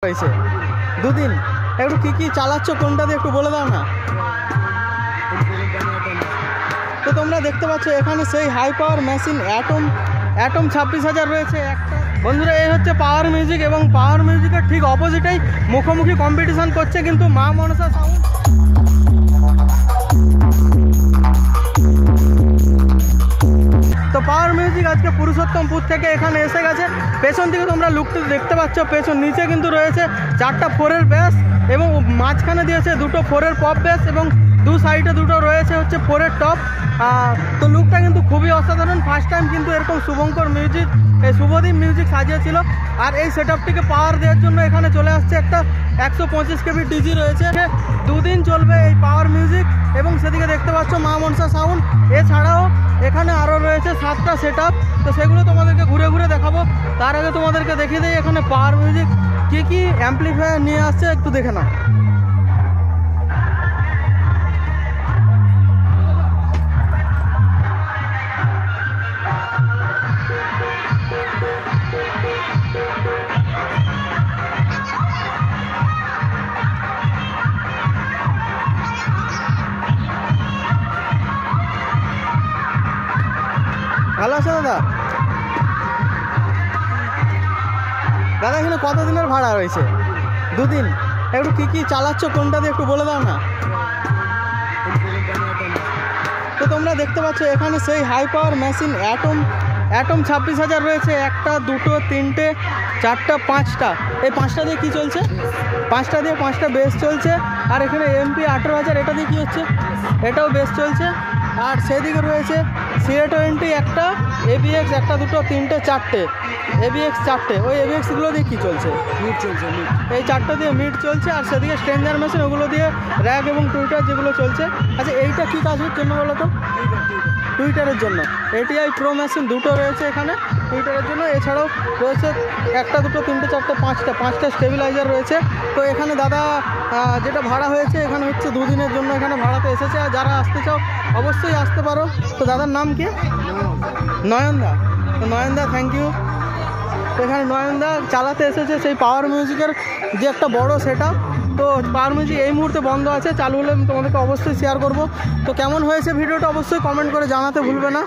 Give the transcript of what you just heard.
হয়েছে দুদিন। একটু কি চালাচ্ছ, কোনটা দিয়ে একটু বলে দাও না। তো তোমরা দেখতে পাচ্ছ এখানে সেই হাই পাওয়ার মেশিন অ্যাটম 26,000 রয়েছে একটা। বন্ধুরা, এই হচ্ছে পাওয়ার মিউজিক, এবং পাওয়ার মিউজিকের ঠিক অপোজিটেই মুখোমুখি কম্পিটিশন করছে কিন্তু মা মনসা সাউন্ড। তো পাওয়ার মিউজিক আজকে পুরুষোত্তমপুর থেকে এখানে এসে গেছে। পেছন থেকে তোমরা লুকটা দেখতে পাচ্ছ, পেছন নিচে কিন্তু রয়েছে 4টা 4-এর বেস, এবং মাঝখানে দিয়েছে 2টো 4-এর পপ বেস, এবং দু সাইডে 2টো রয়েছে হচ্ছে 4-এর টপ। তো লুকটা কিন্তু খুবই অসাধারণ। ফার্স্ট টাইম কিন্তু এরকম শুভঙ্কর মিউজিক, এই শুভদীপ মিউজিক সাজিয়েছিল। আর এই সেটআপটিকে পাওয়ার দেওয়ার জন্য এখানে চলে আসছে একটা 125 কেবি ডিজি রয়েছে। 2 দিন চলবে এই পাওয়ার মিউজিক, এবং সেদিকে দেখতে পাচ্ছ মা মনসা সাউন্ড। এছাড়াও এখানে আরও রয়েছে 7টা সেটআপ, তো সেগুলো তোমাদেরকে ঘুরে ঘুরে দেখাবো। তার আগে তোমাদেরকে দেখিয়ে দিই এখানে পাওয়ার মিউজিক কি অ্যাম্পলিফায়ার নিয়ে আসছে, একটু দেখে নাও। ভালো আছে দাদা? দাদা এখানে কতদিনের ভাড়া রয়েছে? 2 দিন। একটু কি চালাচ্ছ, কোনটা দিয়ে একটু বলে দাও না। তো তোমরা দেখতে পাচ্ছ এখানে সেই হাই পাওয়ার মেশিন অ্যাটম 26,000 রয়েছে একটা, 2টো 3টে 4টা 5টা। এই 5টা দিয়ে কি চলছে? 5টা দিয়ে 5টা বেস চলছে। আর এখানে MP 18,000, এটা দিয়ে কি হচ্ছে? এটাও বেস চলছে। আর সেদিকে রয়েছে CA20 একটা, ABX একটা, 2টো 3টে 4টে, ABX 4টে। ওই ABXগুলো দিয়ে কী চলছে? মিড চলছে। এই 4টা দিয়ে মিড চলছে। আর সেদিকে স্ট্রেঞ্জার মেশিন, ওগুলো দিয়ে র্যাক এবং টুইটার যেগুলো চলছে। আচ্ছা, এইটা কী কাজের জন্য বলো তো? টুইটারের জন্য। ATI প্রো মেশিন 2টো রয়েছে এখানে টুইটারের জন্য। এছাড়াও রয়েছে 1টা 2টো 3টে 4টে 5টা স্টেবিলাইজার রয়েছে। তো এখানে দাদা যেটা ভাড়া হয়েছে এখানে হচ্ছে 2 দিনের জন্য এখানে ভাড়াতে এসেছে। আর যারা আসতে চাও অবশ্যই আসতে পারো। তো দাদার নাম কি? নয়নদা। তো নয়নদা, থ্যাংক ইউ। তো এখানে নয়নদা চালাতে এসেছে সেই পাওয়ার মিউজিকের যে একটা বড় সেটআপ। তো পাওয়ার মিউজিক এই মুহূর্তে বন্ধ আছে, চালু হলে আমি তোমাদেরকে অবশ্যই শেয়ার করব। তো কেমন হয়েছে ভিডিওটা অবশ্যই কমেন্ট করে জানাতে ভুলবে না।